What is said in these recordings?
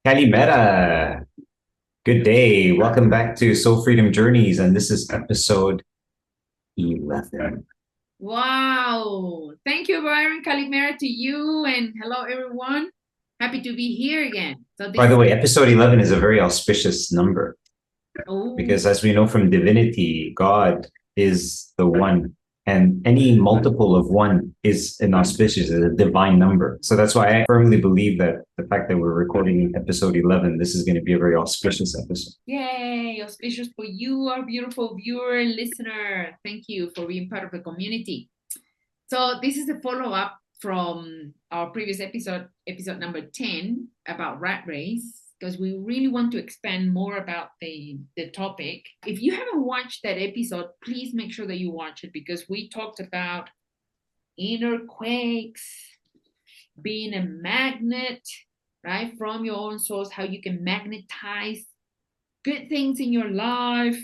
Kalimera. Good day. Welcome back to Soul Freedom Journeys, and this is episode 11. Wow. Thank you, Byron. Calimera to you, and hello, everyone. Happy to be here again. So By this the is way, episode 11 is a very auspicious number oh because, as we know from divinity, God is the one, and any multiple of one is an auspicious, a divine number. So that's why I firmly believe that the fact that we're recording episode 11, this is going to be a very auspicious episode. yay, auspicious for you, our beautiful viewer and listener. Thank you for being part of the community. So this is a follow-up from our previous episode number 10 about rat race, because we really want to expand more about the topic. If you haven't watched that episode, please make sure that you watch it, because we talked about inner quakes, being a magnet, right, from your own source, how you can magnetize good things in your life.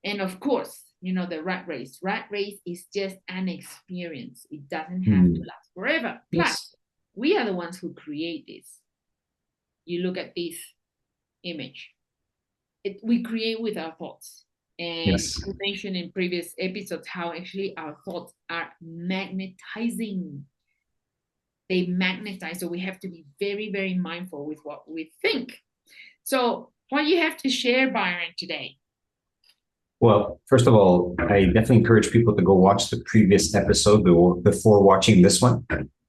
And of course, the rat race. Rat race is just an experience. It doesn't have to last forever. Plus, Yes. we are the ones who create this. You look at this image. We create with our thoughts. And Yes. we mentioned in previous episodes how actually our thoughts are magnetizing. They magnetize. So we have to be very, very mindful with what we think. So what do you have to share, Byron, today? Well, first of all, I definitely encourage people to go watch the previous episode before watching this one.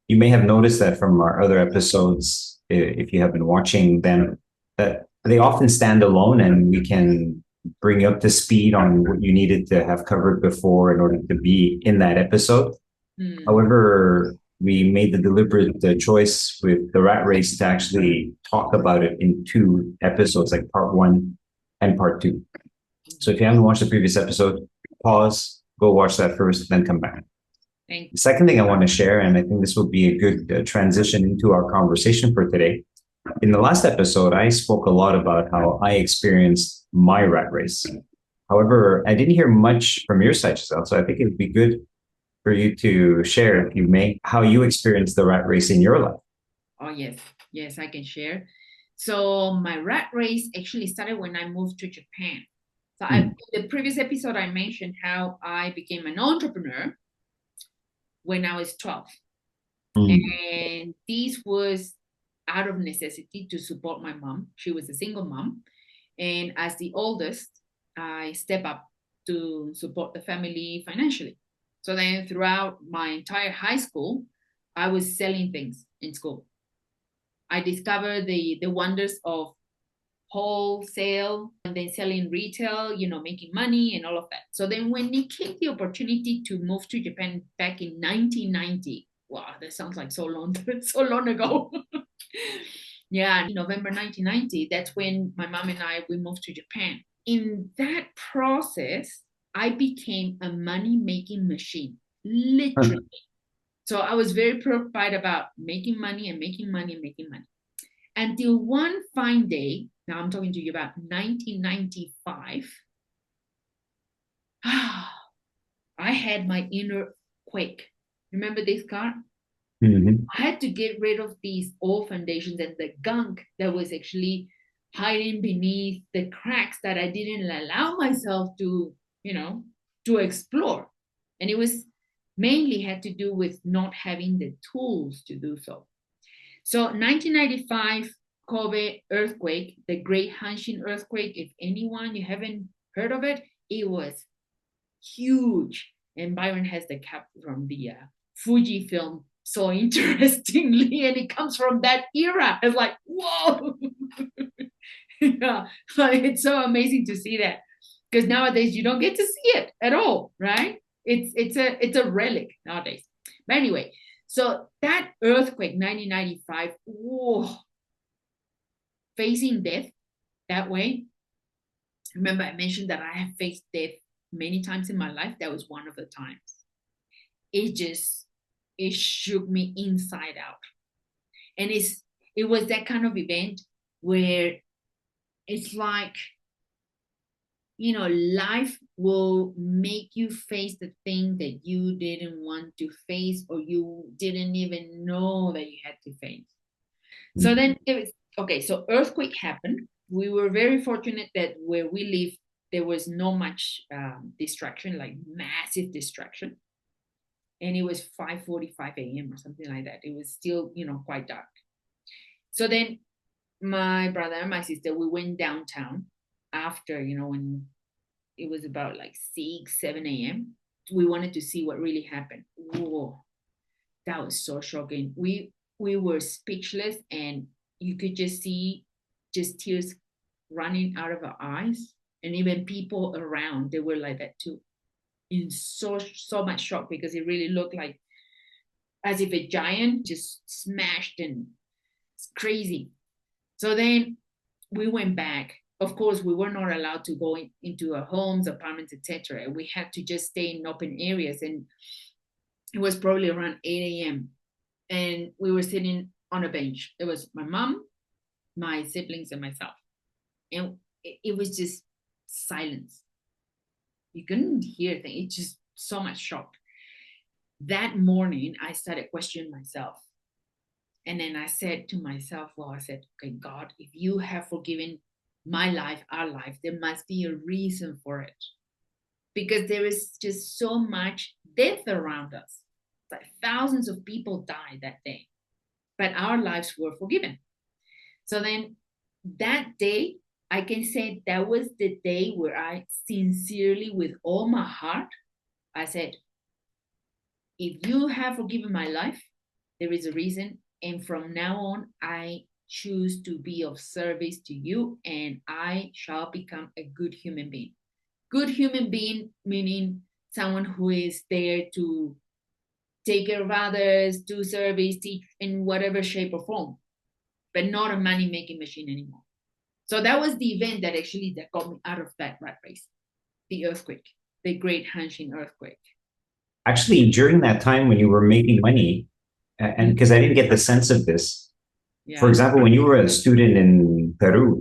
You may have noticed that from our other episodes, if you have been watching them, that they often stand alone and we can bring you up to speed on what you needed to have covered before in order to be in that episode. However, we made the deliberate choice with the rat race to actually talk about it in two episodes, like part one and part two. So if you haven't watched the previous episode, pause, go watch that first, then come back. The second thing I want to share, and I think this will be a good transition into our conversation for today. In the last episode, I spoke a lot about how I experienced my rat race. However, I didn't hear much from your side, Giselle, so I think it'd be good for you to share, if you may, how you experienced the rat race in your life. Oh, yes. Yes, I can share. So my rat race actually started when I moved to Japan. So in the previous episode, I mentioned how I became an entrepreneur when I was 12. And this was out of necessity to support my mom. She was a single mom. And as the oldest, I step up to support the family financially. So then throughout my entire high school, I was selling things in school. I discovered the wonders of wholesale and then selling retail, making money and all of that. So then when it came the opportunity to move to Japan back in 1990, wow, that sounds like so long, so long ago. Yeah, in November 1990, that's when my mom and we moved to Japan. In that process, I became a money-making machine, literally. So I was very preoccupied about making money and making money and making money. Until one fine day, now I'm talking to you about 1995, I had my inner quake. Remember this card? I had to get rid of these old foundations and the gunk that was actually hiding beneath the cracks that I didn't allow myself to, to explore. And it was mainly had to do with not having the tools to do so. So 1995 Kobe earthquake, the Great Hanshin earthquake, if anyone, you haven't heard of it, it was huge. And Byron has the cap from the Fuji film so interestingly, and it comes from that era. It's like, whoa. Yeah, it's so amazing to see that, because nowadays you don't get to see it at all, right? It's a relic nowadays. But anyway, so that earthquake, 1995, whoa, facing death that way. Remember, I mentioned that I have faced death many times in my life. That was one of the times. It shook me inside out. And it was that kind of event where it's like, life will make you face the thing that you didn't want to face or you didn't even know that you had to face. So then okay, so earthquake happened. We were very fortunate that where we live, there was no much distraction, like massive distraction. And it was 5:45 a.m. or something like that. It was still, quite dark. So then my brother and my sister, we went downtown after, when it was about like 6, 7 a.m. We wanted to see what really happened. Whoa, that was so shocking. We were speechless, and you could just see just tears running out of our eyes. And even people around, they were like that too, in so much shock, because it really looked like as if a giant just smashed, and it's crazy. So then we went back. Of course, we were not allowed to go into our homes, apartments, etc. We had to just stay in open areas, and it was probably around 8 a.m. And we were sitting on a bench. There was my mom, my siblings, and myself, and it was just silence. You couldn't hear things. It's just so much shock. That morning, I started questioning myself. And then I said to myself, well, I said, okay, God, if you have forgiven my life, our life, there must be a reason for it. Because there is just so much death around us. Like thousands of people died that day, but our lives were forgiven. So then that day, I can say that was the day where I sincerely, with all my heart, I said, if you have forgiven my life, there is a reason. And from now on, I choose to be of service to you, and I shall become a good human being. Good human being, meaning someone who is there to take care of others, do service, teach in whatever shape or form, but not a money-making machine anymore. So that was the event that got me out of that rat race, the earthquake, the Great Hanshin earthquake. Actually, during that time when you were making money, and because I didn't get the sense of this, for example, when you were a student in Peru,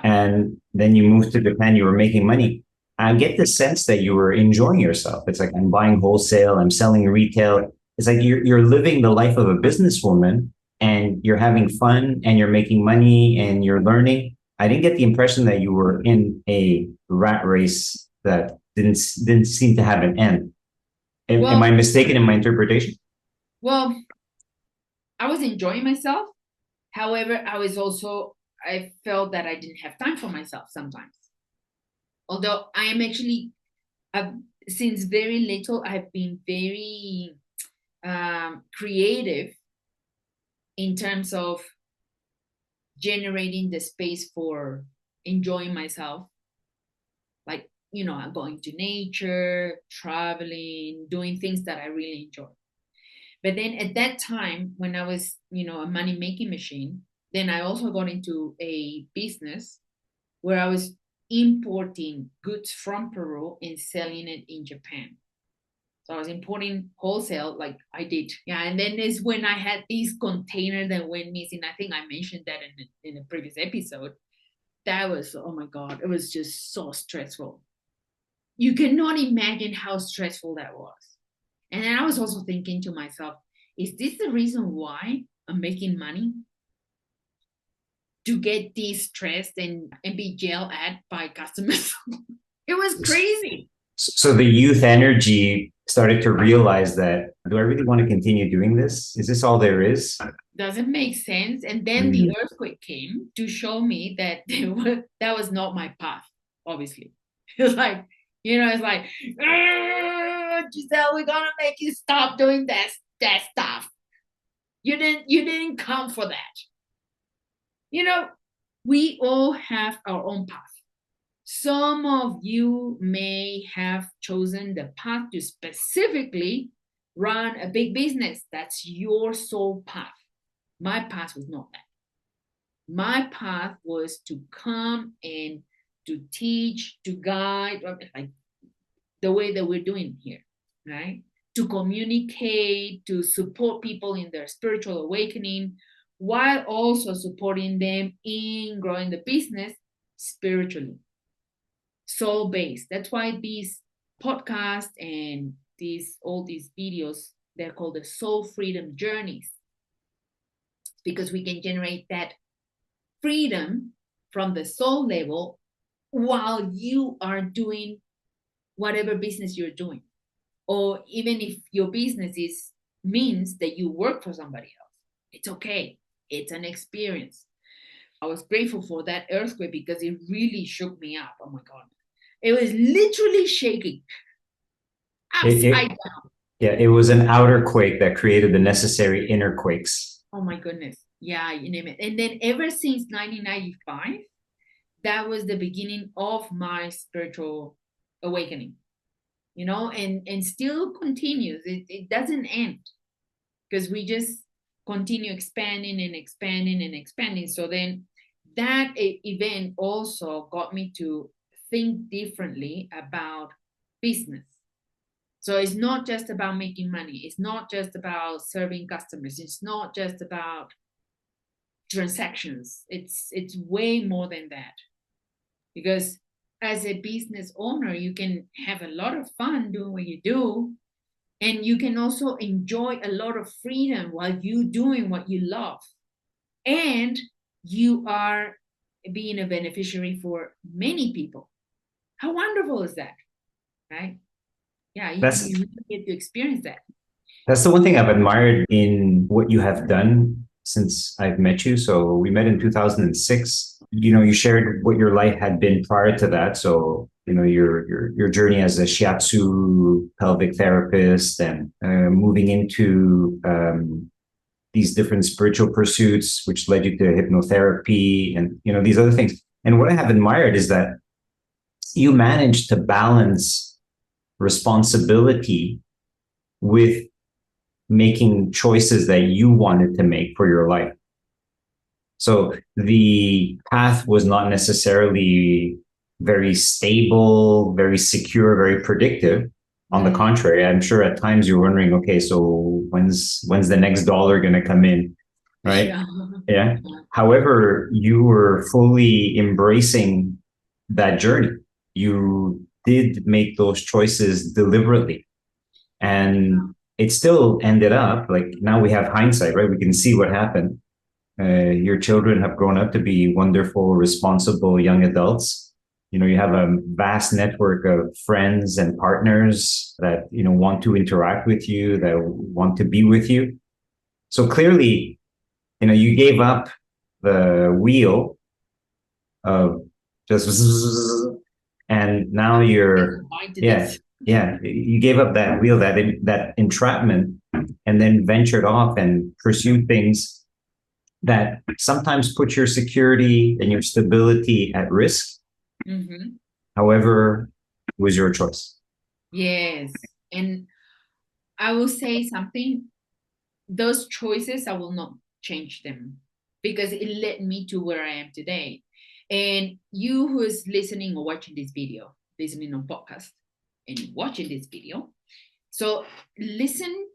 and then you moved to Japan, you were making money. I get the sense that you were enjoying yourself. It's like, I'm buying wholesale, I'm selling retail. It's like you're living the life of a businesswoman, and you're having fun, and you're making money, and you're learning. I didn't get the impression that you were in a rat race that didn't seem to have an end. Am I mistaken in my interpretation? Well, I was enjoying myself. However, I felt that I didn't have time for myself sometimes. Although I am actually, since very little, I've been very creative in terms of generating the space for enjoying myself. Like, going to nature, traveling, doing things that I really enjoy. But then at that time, when I was, a money-making machine, then I also got into a business where I was importing goods from Peru and selling it in Japan. So I was importing wholesale, like I did. Yeah, and then is when I had these containers that went missing. I think I mentioned that in a previous episode. That was, oh my God, it was just so stressful. You cannot imagine how stressful that was. And then I was also thinking to myself, is this the reason why I'm making money? To get de-stressed and be yelled at by customers? It was crazy. So the youth energy started to realize that, do I really want to continue doing this? Is this all there is? Doesn't make sense. And then the earthquake came to show me that that was not my path, obviously. It was like, it's like, Giselle, we're gonna make you stop doing that stuff. You didn't come for that. We all have our own path. Some of you may have chosen the path to specifically run a big business. That's your sole path. My path was not that. My path was to come and to teach, to guide, like the way that we're doing here, right? To communicate, to support people in their spiritual awakening, while also supporting them in growing the business spiritually, soul-based. That's why these podcasts and all these videos, they're called the soul freedom journeys, because we can generate that freedom from the soul level while you are doing whatever business you're doing. Or even if your business means that you work for somebody else, it's okay. It's an experience. I was grateful for that earthquake because it really shook me up. Oh my God. It was literally shaking upside down. Yeah, it was an outer quake that created the necessary inner quakes. Oh my goodness. Yeah, you name it. And then ever since 1995, that was the beginning of my spiritual awakening, and still continues. It doesn't end because we just continue expanding and expanding and expanding. So then that event also got me to think differently about business. So it's not just about making money. It's not just about serving customers. It's not just about transactions. It's way more than that. Because as a business owner, you can have a lot of fun doing what you do. And you can also enjoy a lot of freedom while you doing what you love. And you are being a beneficiary for many people. How wonderful is that? Right? Yeah, you really get to experience that. That's the one thing I've admired in what you have done since I've met you. So we met in 2006. You shared what your life had been prior to that. So, your journey as a shiatsu pelvic therapist and moving into these different spiritual pursuits, which led you to hypnotherapy and, these other things. And what I have admired is that you managed to balance responsibility with making choices that you wanted to make for your life. So the path was not necessarily very stable, very secure, very predictive. On the contrary, I'm sure at times you're wondering, okay, so when's the next dollar going to come in, right? Yeah. However, you were fully embracing that journey. You did make those choices deliberately, and it still ended up like, now we have hindsight, right? We can see what happened. Your children have grown up to be wonderful, responsible young adults. You have a vast network of friends and partners that, want to interact with you, that want to be with you. So clearly, you gave up the wheel of just, and now you're, you gave up that wheel, that entrapment, and then ventured off and pursued things that sometimes put your security and your stability at risk. Mm-hmm. However, it was your choice. Yes. And I will say something. Those choices, I will not change them because it led me to where I am today. And you who is listening or watching this video, listening on podcast and watching this video, so listen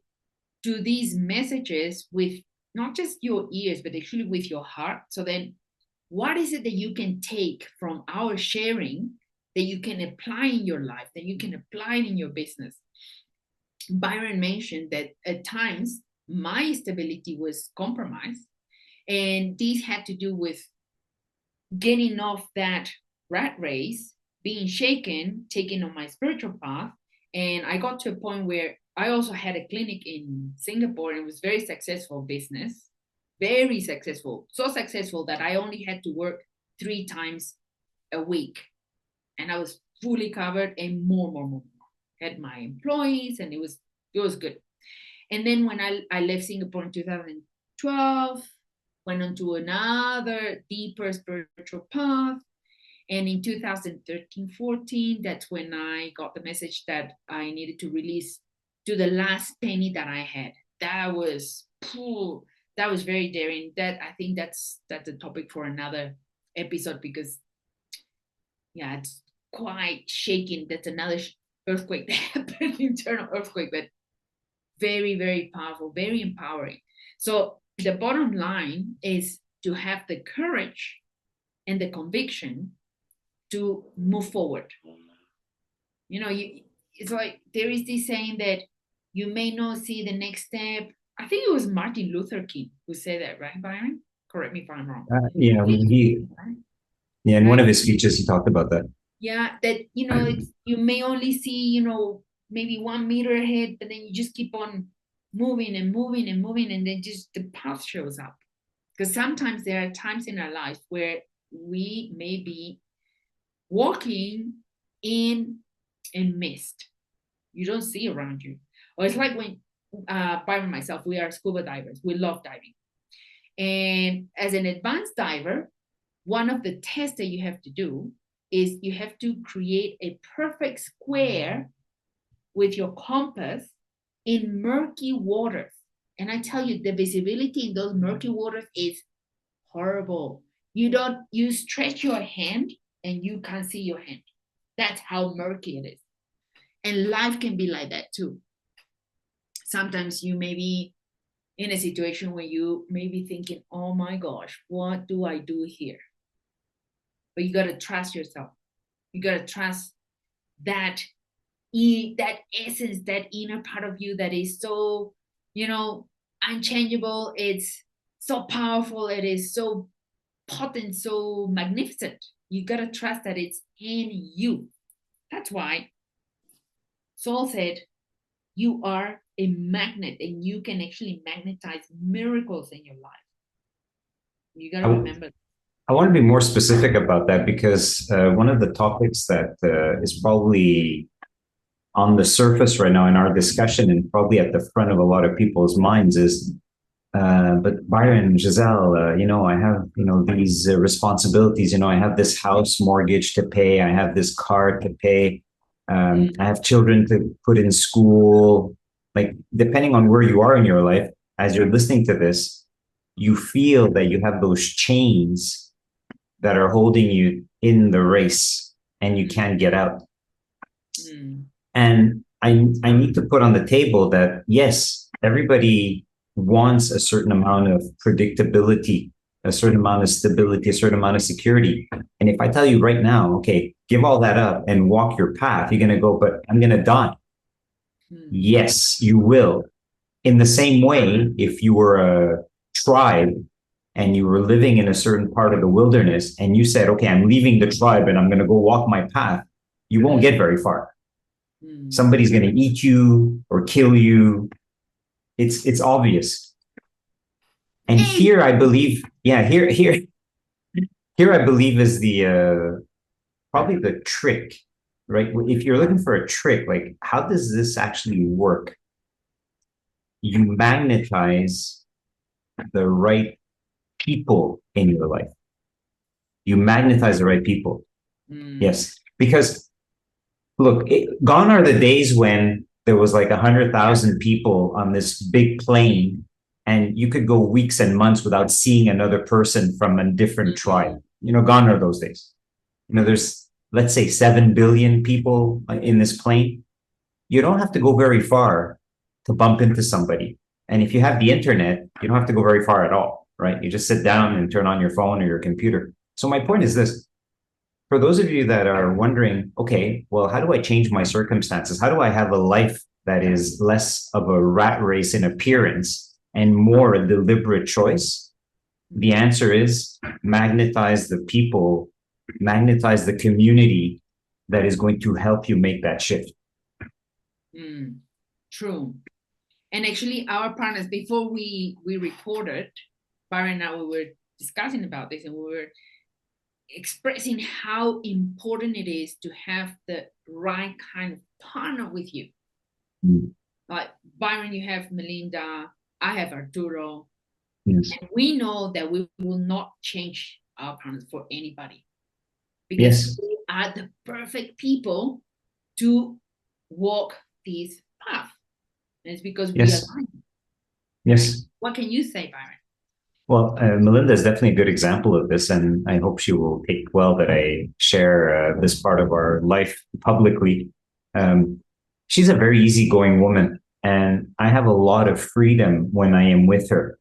to these messages with not just your ears, but actually with your heart. So then what is it that you can take from our sharing that you can apply in your life, that you can apply in your business? Byron mentioned that at times my stability was compromised, and this had to do with getting off that rat race, being shaken, taking on my spiritual path. And I got to a point where I also had a clinic in Singapore, and it was very successful business, very successful, so successful that I only had to work 3 times a week, and I was fully covered and more. Had my employees, and it was good. And then when I left Singapore in 2012, went on to another deeper spiritual path. And in 2013-14, that's when I got the message that I needed to release to the last penny that I had. That was very daring. That I think that's a topic for another episode, because it's quite shaking. That's another earthquake that happened, internal earthquake, but very, very powerful, very empowering. So the bottom line is to have the courage and the conviction to move forward. It's like there is this saying that you may not see the next step. I think it was Martin Luther King who said that, right, Byron? Correct me if I'm wrong. Yeah, in one of his speeches, he talked about that. Yeah, that you may only see maybe 1 meter ahead, but then you just keep on moving and moving and moving, and then just the path shows up. Because sometimes there are times in our life where we may be walking in a mist. You don't see around you. Or it's like when Byron and myself, we are scuba divers. We love diving. And as an advanced diver, one of the tests that you have to do is you have to create a perfect square with your compass in murky waters. And I tell you, the visibility in those murky waters is horrible. You stretch your hand and you can't see your hand. That's how murky it is. And life can be like that too. Sometimes you may be in a situation where you may be thinking, oh my gosh, what do I do here? But you got to trust yourself. You got to trust that essence, that inner part of you that is so, unchangeable. It's so powerful. It is so potent, so magnificent. You got to trust that it's in you. That's why Saul said, you are a magnet and you can actually magnetize miracles in your life. You got to remember. I want to be more specific about that because one of the topics that is probably on the surface right now in our discussion and probably at the front of a lot of people's minds is, but Byron, Giselle, I have, these responsibilities, I have this house mortgage to pay. I have this car to pay. I have children to put in school. Like, depending on where you are in your life, as you're listening to this, you feel that you have those chains that are holding you in the race and you can't get out. And I need to put on the table that, yes, everybody wants a certain amount of predictability, a certain amount of stability, a certain amount of security. And if I tell you right now, okay, give all that up and walk your path, you're going to go, but I'm going to die. Yes, you will. In the same way, if you were a tribe and you were living in a certain part of the wilderness and you said, okay, I'm leaving the tribe and I'm going to go walk my path, you won't get very far. Somebody's going to eat you or kill you. It's obvious. And here I believe, here I believe is the probably the trick, right? If you're looking for a trick, like how does this actually work? You magnetize the right people in your life. You magnetize the right people. Yes, because look, gone are the days when there was like 100,000 people on this big plane and you could go weeks and months without seeing another person from a different tribe. Gone are those days. There's, let's say, 7 billion people in this plane. You don't have to go very far to bump into somebody. And if you have the internet, you don't have to go very far at all, right? You just sit down and turn on your phone or your computer. So my point is this. For those of you that are wondering, okay, well, how do I change my circumstances? How do I have a life that is less of a rat race in appearance and more a deliberate choice? The answer is magnetize the people, magnetize the community that is going to help you make that shift. True. And actually, our partners, before we recorded, Byron and I, we were discussing about this and we were expressing how important it is to have the right kind of partner with you. Like Byron, you have Melinda, I have Arturo. Yes. And we know that we will not change our partners for anybody because we are the perfect people to walk this path. And it's because we are aligned. Yes. Right? What can you say, Byron? Well, Melinda is definitely a good example of this, and I hope she will take well that I share this part of our life publicly. She's a very easygoing woman, and I have a lot of freedom when I am with her.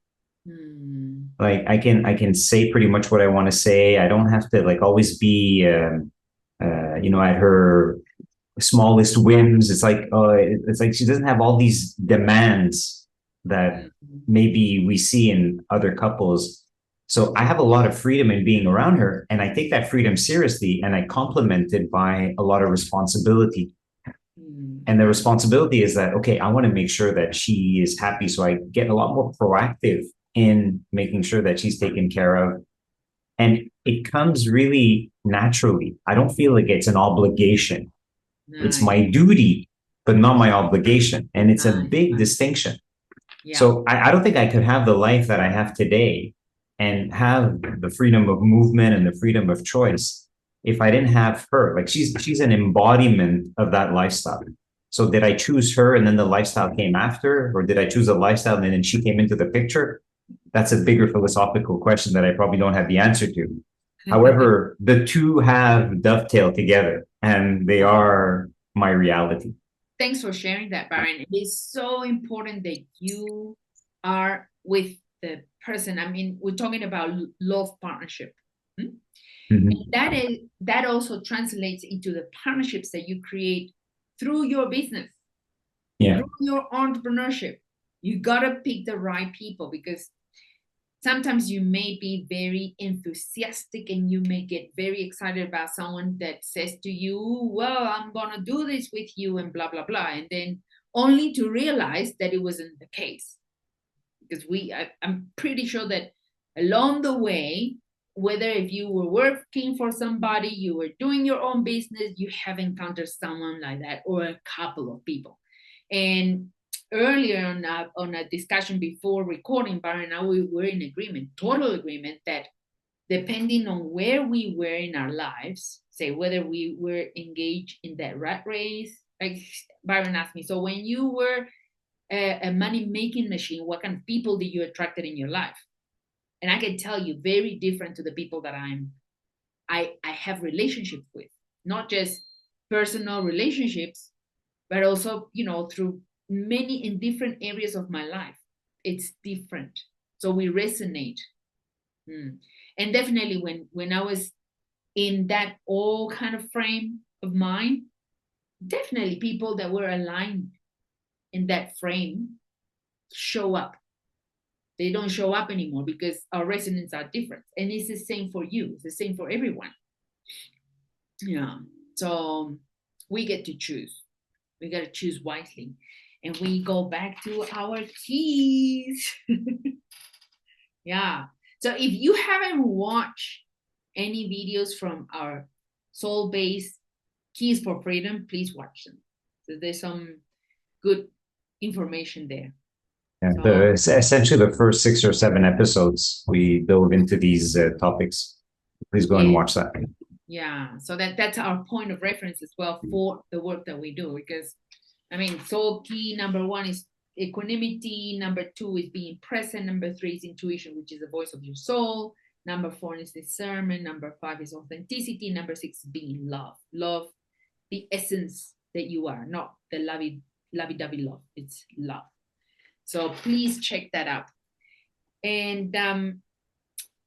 Like I can say pretty much what I want to say. I don't have to like always be, at her smallest whims. It's like she doesn't have all these demands that maybe we see in other couples. So I have a lot of freedom in being around her, and I take that freedom seriously, and I complement it by a lot of responsibility. And the responsibility is that, okay, I want to make sure that she is happy. So I get a lot more proactive in making sure that she's taken care of. And it comes really naturally. I don't feel like it's an obligation. It's my duty, but not my obligation. And it's a big distinction. Yeah. So I don't think I could have the life that I have today and have the freedom of movement and the freedom of choice if I didn't have her. Like she's an embodiment of that lifestyle. So did I choose her and then the lifestyle came after, or did I choose a lifestyle and then she came into the picture? That's a bigger philosophical question that I probably don't have the answer to. However, the two have dovetailed together and they are my reality. Thanks for sharing that, Byron. It is so important that you are with the person. I mean, we're talking about love partnership. Mm-hmm. And that also translates into the partnerships that you create through your business, through your entrepreneurship. You gotta pick the right people, because sometimes you may be very enthusiastic and you may get very excited about someone that says to you, well, I'm gonna do this with you and blah, blah, blah. And then only to realize that it wasn't the case. Because I'm pretty sure that along the way, whether if you were working for somebody, you were doing your own business, you have encountered someone like that, or a couple of people. And earlier on a discussion before recording, Byron and I, we were in agreement, total agreement, that depending on where we were in our lives, say whether we were engaged in that rat race, like Byron asked me, so when you were a money-making machine, what kind of people did you attracted in your life? And I can tell you, very different to the people that I have relationships with, not just personal relationships, but also, through many in different areas of my life. It's different. So we resonate. And definitely when I was in that all kind of frame of mind, definitely people that were aligned in that frame show up. They don't show up anymore because our resonances are different. And it's the same for you. It's the same for everyone. Yeah. So we get to choose. We got to choose wisely. And we go back to our keys. Yeah. So if you haven't watched any videos from our soul-based keys for freedom, please watch them. So there's some good information there. Yeah, essentially the first 6 or 7 episodes, we dove into these topics. Please go and watch that. Yeah, so that's our point of reference as well for the work that we do. Because, I mean, soul key number 1 is equanimity. Number 2 is being present. Number 3 is intuition, which is the voice of your soul. Number 4 is discernment. Number 5 is authenticity. Number 6 is being love. Love, the essence that you are, not the lovey-dovey love. It's love. So please check that out. And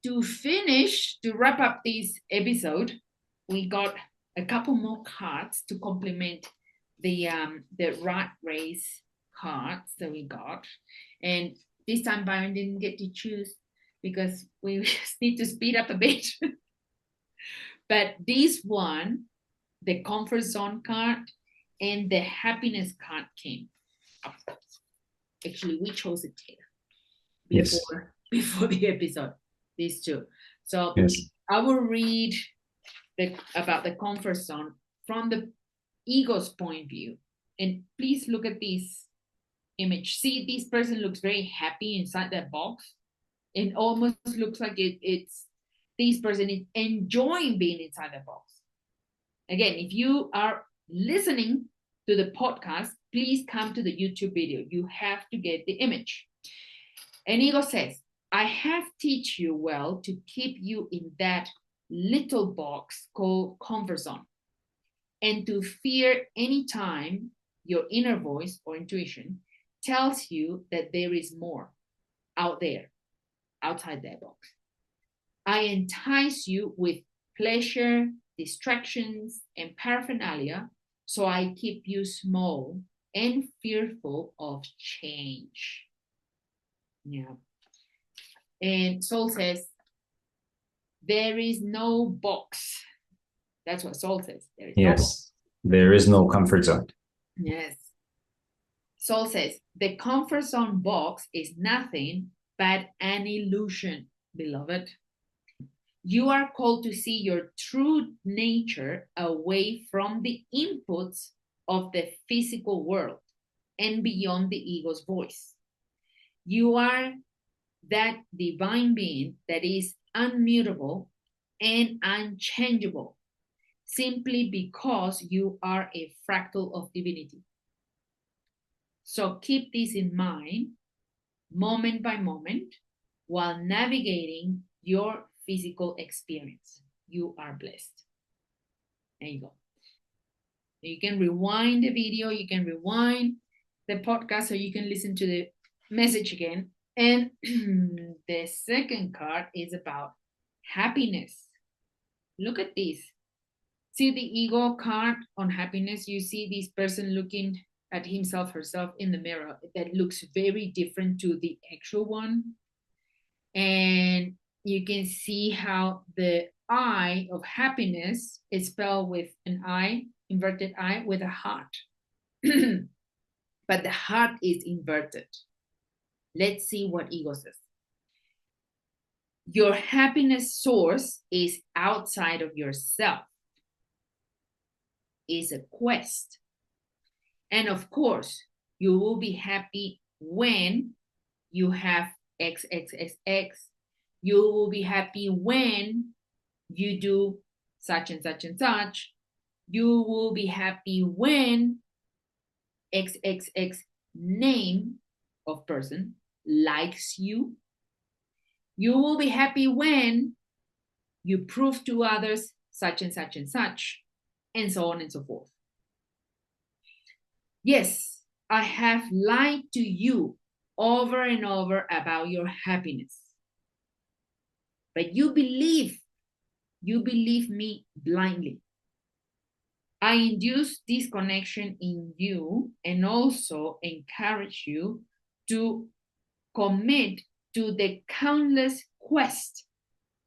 to wrap up this episode, we got a couple more cards to complement the rat race cards that we got. And this time Byron didn't get to choose because we just need to speed up a bit. But this one, the comfort zone card and the happiness card came up. Actually, we chose it here before the episode, these two. So I will read about the comfort zone from the ego's point of view. And please look at this image. See, this person looks very happy inside that box. It almost looks like it's this person is enjoying being inside the box. Again, if you are listening to the podcast, please come to the YouTube video. You have to get the image. And ego says, I have teach you well to keep you in that little box called comfort zone, and to fear any time your inner voice or intuition tells you that there is more out there, outside that box. I entice you with pleasure, distractions, and paraphernalia, so I keep you small and fearful of change. Yeah. And Soul says, There is no box. That's what Soul says. There is no box. Yes. There is no comfort zone. Yes. Soul says, the comfort zone box is nothing but an illusion, beloved. You are called to see your true nature away from the inputs of the physical world and beyond the ego's voice. You are that divine being that is unmutable and unchangeable, simply because you are a fractal of divinity. So keep this in mind, moment by moment, while navigating your physical experience. You are blessed. There you go. You can rewind the video, you can rewind the podcast, so you can listen to the message again. And the second card is about happiness. Look at this. See the ego card on happiness? You see this person looking at himself, herself in the mirror that looks very different to the actual one. And you can see how the I of happiness is spelled with an I, inverted I, with a heart. But the heart is inverted. Let's see what ego says. Your happiness source is outside of yourself. It's a quest. And of course, you will be happy when you have XXXX. You will be happy when you do such and such and such. You will be happy when XXX name of person likes you. You will be happy when you prove to others such and such and such, and so on and so forth. Yes, I have lied to you over and over about your happiness. But you believe me blindly. I induce disconnection in you and also encourage you to commit to the countless quest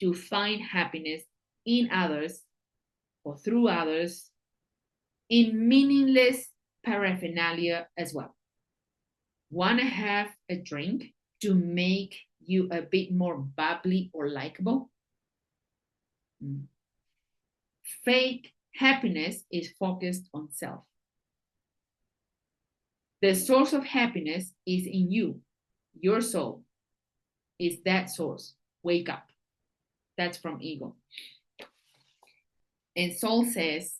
to find happiness in others or through others, in meaningless paraphernalia as well. Want to have a drink to make you a bit more bubbly or likable? Fake happiness is focused on self. The source of happiness is in you. Your soul is that source. Wake up. That's from ego. And soul says,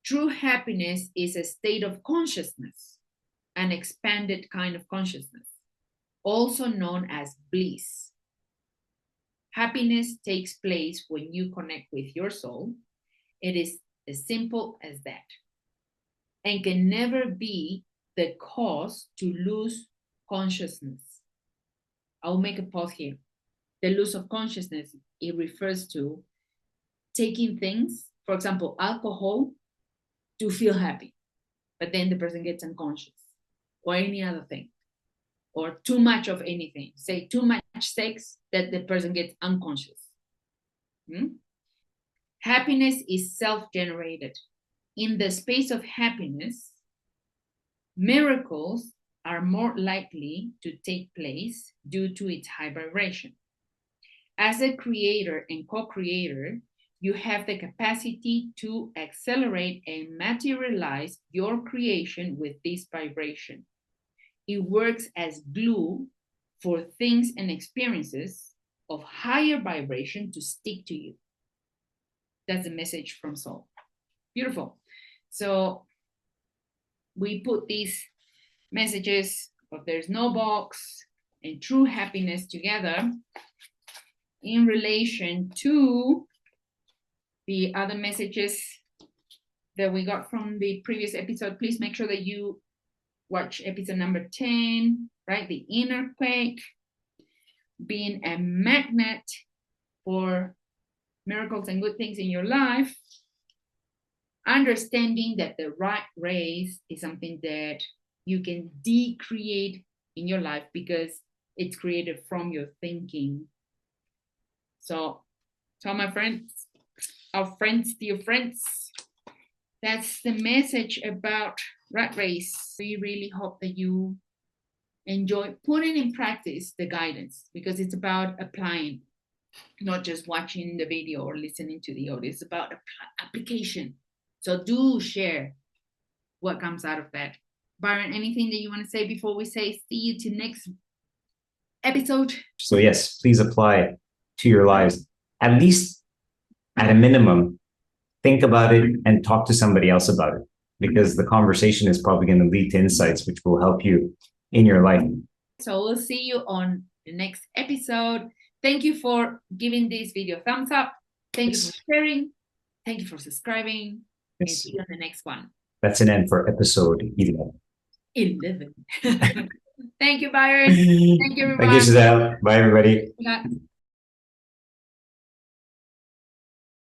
true happiness is a state of consciousness, an expanded kind of consciousness, also known as bliss. Happiness takes place when you connect with your soul. It is as simple as that, and can never be the cause to lose consciousness. I'll make a pause here. The loss of consciousness, it refers to taking things, for example, alcohol, to feel happy, but then the person gets unconscious, or any other thing, or too much of anything. Say too much sex, that the person gets unconscious. Happiness is self-generated. In the space of happiness, miracles are more likely to take place due to its high vibration. As a creator and co-creator, you have the capacity to accelerate and materialize your creation with this vibration. It works as glue for things and experiences of higher vibration to stick to you. That's a message from soul. Beautiful. So we put these messages of there's no box and true happiness together in relation to the other messages that we got from the previous episode. Please make sure that you watch episode number 10, right? The inner quake, being a magnet for miracles and good things in your life, understanding that the rat race is something that you can decreate in your life because it's created from your thinking. So So my friends, our friends, dear friends, that's the message about Rat Race. We really hope that you enjoy putting in practice the guidance, because it's about applying, not just watching the video or listening to the audio. It's about application. So do share what comes out of that. Byron, anything that you want to say before we say see you to next episode? So yes, please apply it to your lives. At least at a minimum, think about it and talk to somebody else about it, because the conversation is probably going to lead to insights which will help you in your life. So we'll see you on the next episode. Thank you for giving this video a thumbs up. Thank you for sharing. Thank you for subscribing. And see you on the next one. That's an end for episode 11. 11. Thank you, Byron. Thank you, everybody. Thank you, Giselle. Bye, everybody.